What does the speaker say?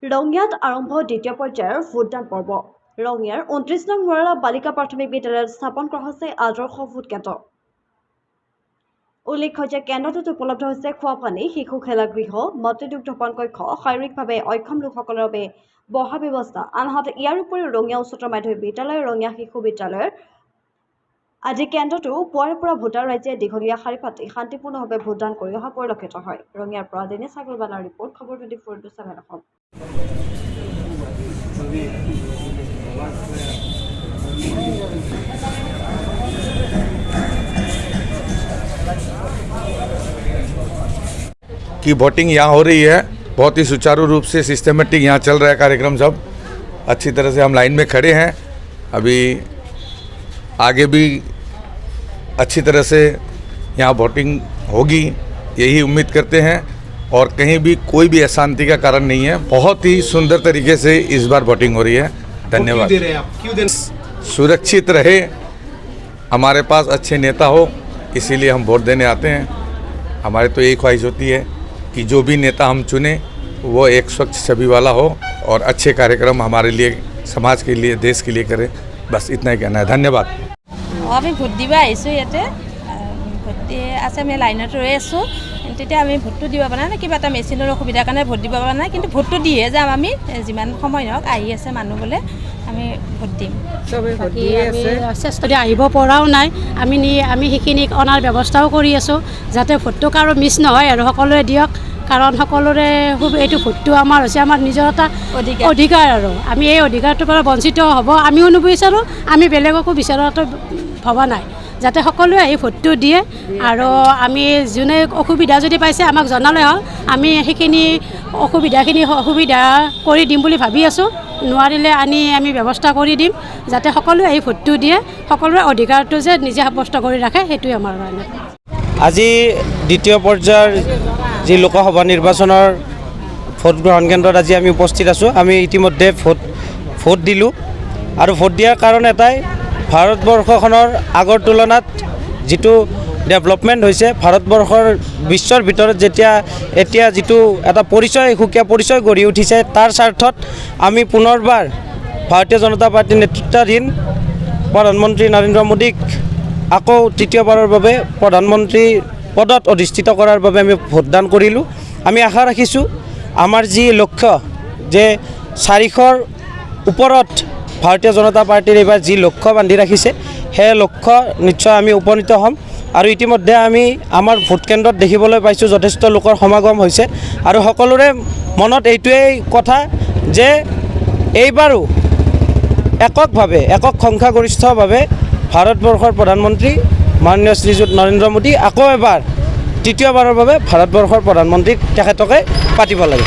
ৰঙিয়াত আৰম্ভ দ্বিতীয় পৰ্যায়ৰ ভোটদান পৰ্ব। ৰঙিয়াৰ ২৯ নং মৰালা বালিকা প্ৰাথমিক বিদ্যালয়ত স্থাপন কৰা হৈছে আদৰ্শ ভোট কেন্দ্ৰ। উল্লেখ্য যে কেন্দ্ৰটোত উপলব্ধ হৈছে খোৱাপানী, শিশু খেলাগৃহ, মাতৃদুগ্ধ পান কক্ষ, শাৰীৰিকভাৱে অক্ষম লোকসকলৰ বাবে বহা ব্যৱস্থা। আনহাতে ইয়াৰ উপৰিও ৰঙিয়া উচ্চতৰ মাধ্যমিক বিদ্যালয়, ৰঙিয়া শিশু বিদ্যালয়ৰ আজি কেন্দ্ৰটো পুৱাৰে পৰা ভোটাৰ ৰাইজে দীঘলীয়া শাৰী পাতি শান্তিপূৰ্ণভাৱে ভোটদান কৰি অহা পৰিলক্ষিত হয়। ৰঙিয়াৰ পৰা দিনেশ আগৰৱালাৰ ৰিপৰ্ট, খবৰ 24/7 অসম। की वोटिंग यहाँ हो रही है, बहुत ही सुचारू रूप से सिस्टमेटिक यहाँ चल रहा है कार्यक्रम। सब अच्छी तरह से हम लाइन में खड़े हैं। अभी आगे भी अच्छी तरह से यहाँ वोटिंग होगी, यही उम्मीद करते हैं और कहीं भी कोई भी अशांति का कारण नहीं है। बहुत ही सुंदर तरीके से इस बार वोटिंग हो रही है। धन्यवाद। सुरक्षित रहे, हमारे पास अच्छे नेता हो, इसीलिए हम वोट देने आते हैं। हमारी तो यही ख्वाहिश होती है कि जो भी नेता हम चुने वो एक स्वच्छ छवि वाला हो और अच्छे कार्यक्रम हमारे लिए, समाज के लिए, देश के लिए करे। बस इतना ही कहना है। धन्यवाद। আমি ভোট দিব আহিছোঁ ইয়াতে ভোট দি আছে আমি লাইনত ৰৈ আছোঁ তেতিয়া আমি ভোটটো দিব পৰা নাই কিবা এটা মেচিনৰ অসুবিধাৰ কাৰণে ভোট দিব পৰা নাই কিন্তু ভোটটো দিয়ে যাম আমি যিমান সময় নহওক আহি আছে মানুহ বোলে আমি ভোট দিম চেষ্টা আহিব পৰাও নাই আমি সেইখিনি অনাৰ ব্যৱস্থাও কৰি আছোঁ যাতে ভোটটো কাৰো মিছ নহয় আৰু সকলোৱে দিয়ক কাৰণ সকলোৰে এইটো ভোটটো আমাৰ হৈছে আমাৰ নিজৰ এটা অধিকাৰ আৰু আমি এই অধিকাৰটোৰ পৰা বঞ্চিত হ'ব আমিও নিবিচাৰোঁ আমি বেলেগকো বিচৰাটো ভবা নাই যাতে সকলোৱে এই ভোটটো দিয়ে আৰু আমি যোনে অসুবিধা যদি পাইছে আমাক জনালে হ'ল আমি সেইখিনি সুবিধা কৰি দিম বুলি ভাবি আছোঁ নোৱাৰিলে আমি ব্যৱস্থা কৰি দিম যাতে সকলোৱে এই ভোটটো দিয়ে সকলোৰে অধিকাৰটো যে নিজে সাব্যস্ত কৰি ৰাখে সেইটোৱে আমাৰ কাৰণে আজি দ্বিতীয় পৰ্যায়ৰ যি লোকসভা নিৰ্বাচনৰ ভোট গ্ৰহণ কেন্দ্ৰত আজি আমি উপস্থিত আছোঁ আমি ইতিমধ্যে ভোট দিলোঁ আৰু ভোট দিয়াৰ কাৰণ এটাই ভাৰতবৰ্ষখনৰ আগৰ তুলনাত যিটো ডেভেলপমেণ্ট হৈছে ভাৰতবৰ্ষৰ বিশ্বৰ ভিতৰত এতিয়া যিটো এটা সুকীয়া পৰিচয় গঢ়ি উঠিছে তাৰ স্বাৰ্থত আমি পুনৰবাৰ ভাৰতীয় জনতা পাৰ্টীৰ নেতৃত্বাধীন প্ৰধানমন্ত্ৰী নৰেন্দ্ৰ মোদীক আকৌ তৃতীয়বাৰৰ বাবে প্ৰধানমন্ত্ৰী পদত অধিষ্ঠিত কৰাৰ বাবে আমি ভোটদান কৰিলোঁ আমি আশা ৰাখিছোঁ আমাৰ যি লক্ষ্য যে 400ৰ ওপৰত ভাৰতীয় জনতা পাৰ্টীৰ এইবাৰ যি লক্ষ্য বান্ধি ৰাখিছে সেই লক্ষ্য নিশ্চয় আমি উপনীত হ'ম আৰু ইতিমধ্যে আমি আমাৰ ভোট কেন্দ্ৰত দেখিবলৈ পাইছোঁ যথেষ্ট লোকৰ সমাগম হৈছে আৰু সকলোৰে মনত এইটোৱেই কথা যে এইবাৰো একক সংখ্যাগৰিষ্ঠভাৱে ভাৰতবৰ্ষৰ প্ৰধানমন্ত্ৰী মাননীয় শ্ৰীযুত নৰেন্দ্ৰ মোদী আকৌ এবাৰ তৃতীয়বাৰৰ বাবে ভাৰতবৰ্ষৰ প্ৰধানমন্ত্ৰীক তেখেতকে পাতিব লাগে।